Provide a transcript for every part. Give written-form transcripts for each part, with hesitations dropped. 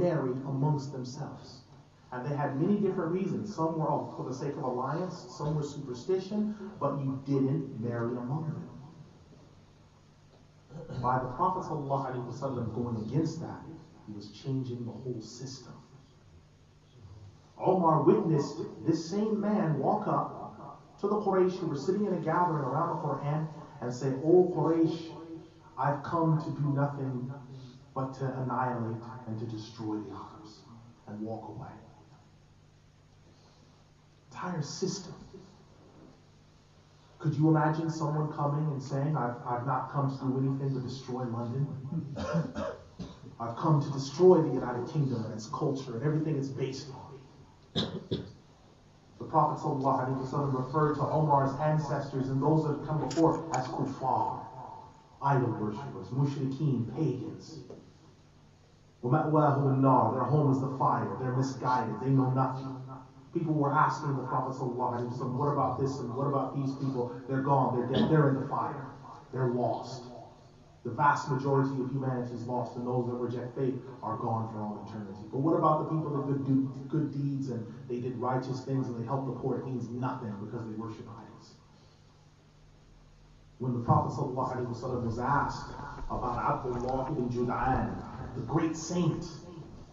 married amongst themselves. And they had many different reasons. Some were for the sake of alliance, some were superstition, but you didn't marry among them. By the Prophet ﷺ going against that, he was changing the whole system. Omar witnessed this same man walk up to the Quraysh who were sitting in a gathering around the Quran and say, "O Quraysh, I've come to do nothing but to annihilate and to destroy the Arabs," and walk away. Entire system. Could you imagine someone coming and saying, I've not come to do anything but destroy London? I've come to destroy the United Kingdom and its culture and everything it's based on. The Prophet ﷺ referred to Omar's ancestors and those that have come before as kuffar, idol worshippers, mushrikeen, pagans. وَمَأْوَاهُمُ النَّارِ, their home is the fire, they're misguided, they know nothing. People were asking the Prophet ﷺ, what about this and what about these people? They're gone, they're dead, they're in the fire. They're lost. The vast majority of humanity is lost, and those that reject faith are gone for all eternity. But what about the people that do good deeds and they did righteous things and they helped the poor? It means nothing because they worship idols. When the Prophet ﷺ was asked about Abdullah ibn Jud'an, the great saint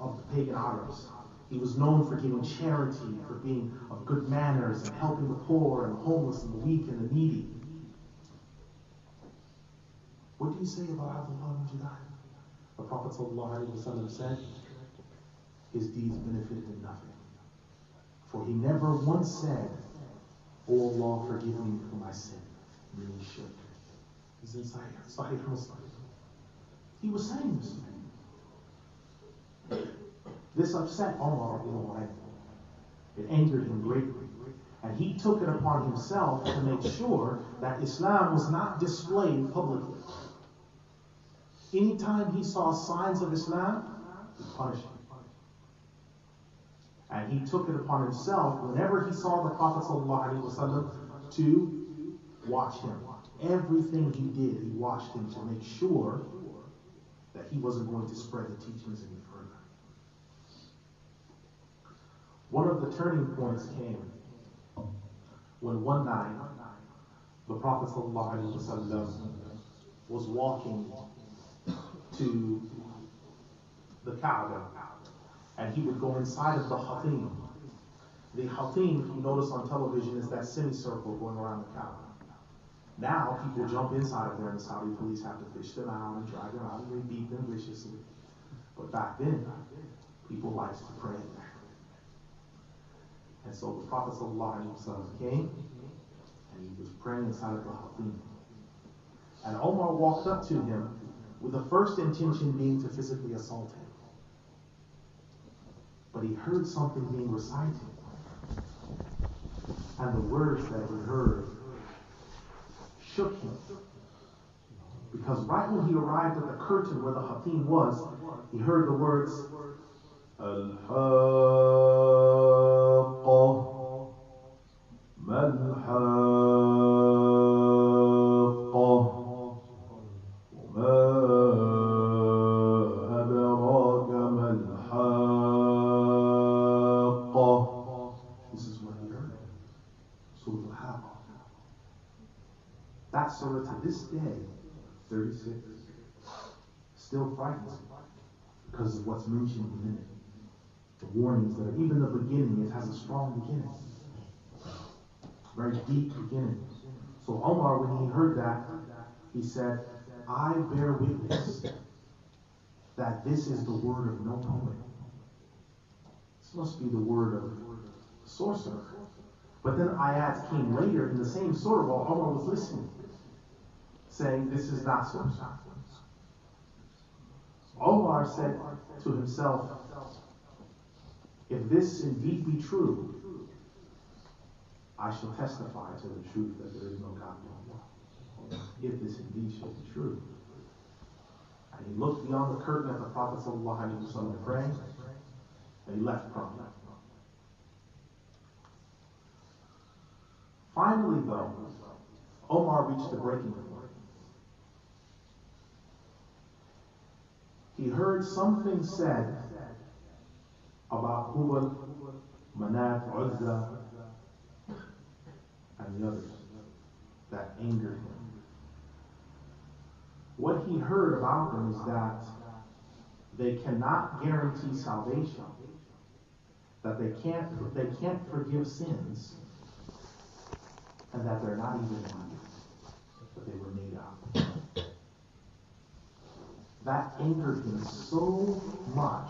of the pagan Arabs, he was known for giving charity, for being of good manners and helping the poor and the homeless and the weak and the needy. What do you say about Abdullah ibn Jud'an? The Prophet ﷺ said, his deeds benefited him nothing. For he never once said, "Oh Allah, forgive me for my sin," meaning shirk. He's in Sahih Muslim. He was saying this. This upset Umar. It angered him greatly. And he took it upon himself to make sure that Islam was not displayed publicly. Anytime he saw signs of Islam, he punished him. And he took it upon himself, whenever he saw the Prophet ﷺ, to watch him. Everything he did, he watched him to make sure that he wasn't going to spread the teachings any further. One of the turning points came when one night the Prophet ﷺ was walking to the Kaaba, and he would go inside of the Hatim. The Hatim, if you notice on television, is that semicircle going around the Kaaba. Now people jump inside of there, and the Saudi police have to fish them out and drag them out, and they beat them viciously. But back then, people liked to pray there. And so the Prophet ﷺ came, and he was praying inside of the Hatim. And Omar walked up to him with the first intention being to physically assault him. But he heard something being recited. And the words that he heard shook him. Because right when he arrived at the curtain where the Hatim was, he heard the words, Al-Haqqa, Mal-Haqqa, Ma adraka Mal-Haqqa. This is what he heard. Surah Al-Haqqa. That surah to this day, 36, still frightens me because of what's mentioned in it. The warnings that are, even the beginning, it has a strong beginning. Very deep beginning. So Omar, when he heard that, he said, I bear witness that this is the word of no poet. This must be the word of a sorcerer. But then ayats came later in the same surah while Omar was listening, saying this is not sorcery. Omar said to himself, if this indeed be true, I shall testify to the truth that there is no God but Allah. If this indeed shall be true. And he looked beyond the curtain at the Prophet ﷺ praying, and he left promptly. Finally, though, Omar reached the breaking point. He heard something said about Hubal, Manat, Uzza, and the others that angered him. What he heard about them is that they cannot guarantee salvation, that they can't forgive sins, and that they're not even bodies, but they were made up. That angered him so much,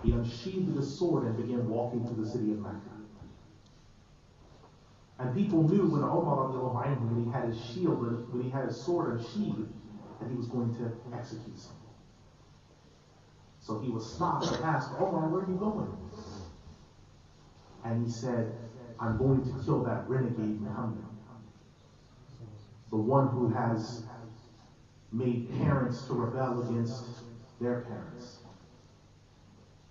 he unsheathed his sword and began walking to the city of Mecca. And people knew when Umar, when he had his shield, when he had his sword unsheathed, that he was going to execute someone. So he was stopped and asked, Umar, where are you going? And he said, I'm going to kill that renegade Muhammad, the one who has made parents to rebel against their parents,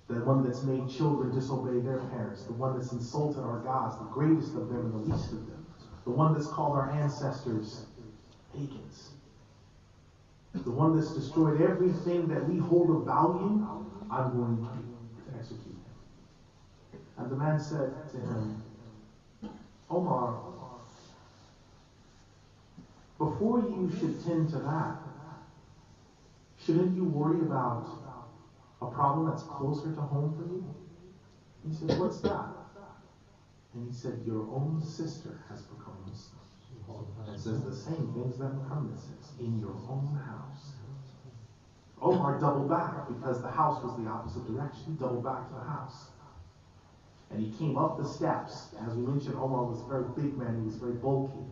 the one that's made children disobey their parents, the one that's insulted our gods, the greatest of them and the least of them, the one that's called our ancestors pagans, the one that's destroyed everything that we hold of value. I'm going to execute him. And the man said to him, Omar, before you should tend to that, shouldn't you worry about a problem that's closer to home for you? He said, what's that? And he said, your own sister has become Muslim. And says the same things that Muhammad says, in your own house. Omar doubled back because the house was the opposite direction. He doubled back to the house. And he came up the steps. As we mentioned, Omar was a very big man. He was very bulky.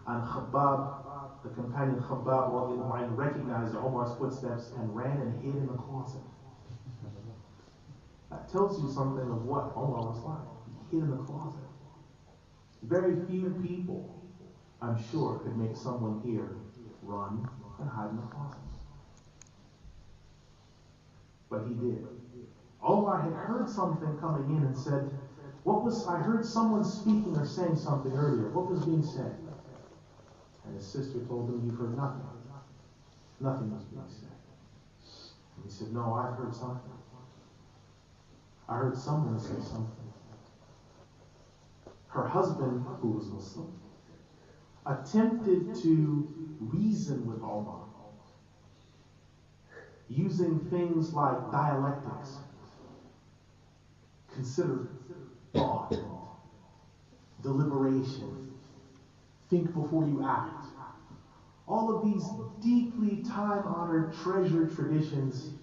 And Khabbab, the companion Khabbab, recognized Omar's footsteps and ran and hid in the closet. That tells you something of what Omar was like. He hid in the closet. Very few people, I'm sure, could make someone here run and hide in the closet. But he did. Omar had heard something coming in and said, I heard someone speaking or saying something earlier. What was being said? And his sister told him, you've heard nothing. Nothing was being said. And he said, no, I've heard something. I heard someone say something. Her husband, who was Muslim, attempted to reason with Omar, using things like dialectics. Consider thought, deliberation, think before you act. All of these deeply time-honored, treasured traditions.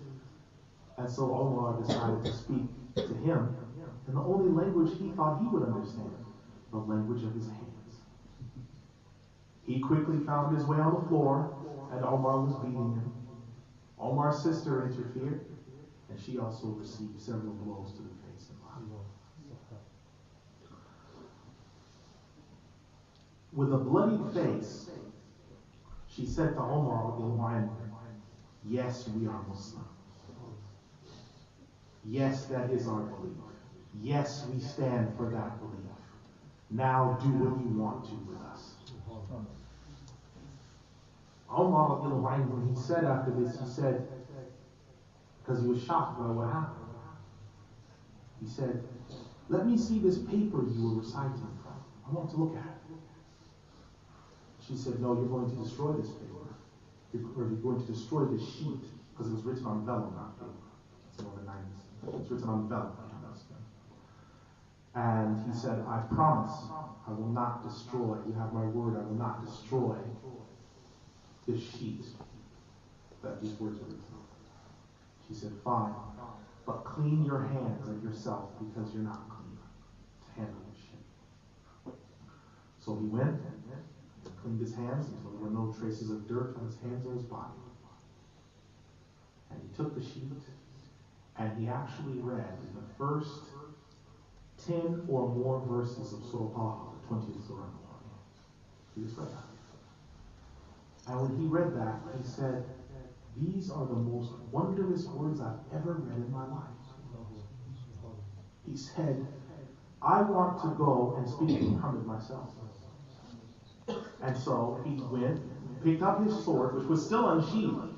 And so Omar decided to speak to him in the only language he thought he would understand, the language of his hands. He quickly found his way on the floor, and Omar was beating him. Omar's sister interfered, and she also received several blows to the face and body. With a bloodied face, she said to Omar, yes, we are Muslim. Yes, that is our belief. Yes, we stand for that belief. Now do what you want to with us. Umar, when he said after this, he said, because he was shocked by what happened, he said, let me see this paper you were reciting from. I want to look at it. She said, no, you're going to destroy this paper. You're going to destroy this sheet, because it was written on vellum, not paper. It's more than 90s. It's written on vellum. And he said, I promise I will not destroy. You have my word, I will not destroy this sheet that these words are written on. She said, fine, but clean your hands of yourself because you're not clean to handle this shit. So he went and cleaned his hands until there were no traces of dirt on his hands or his body. And he took the sheet and he actually read the first 10 or more verses of Surah Taha, the 20th Surah. He just read that. And when he read that, he said, these are the most wondrous words I've ever read in my life. He said, I want to go and speak to Muhammad myself. And so he went, picked up his sword, which was still unsheathed,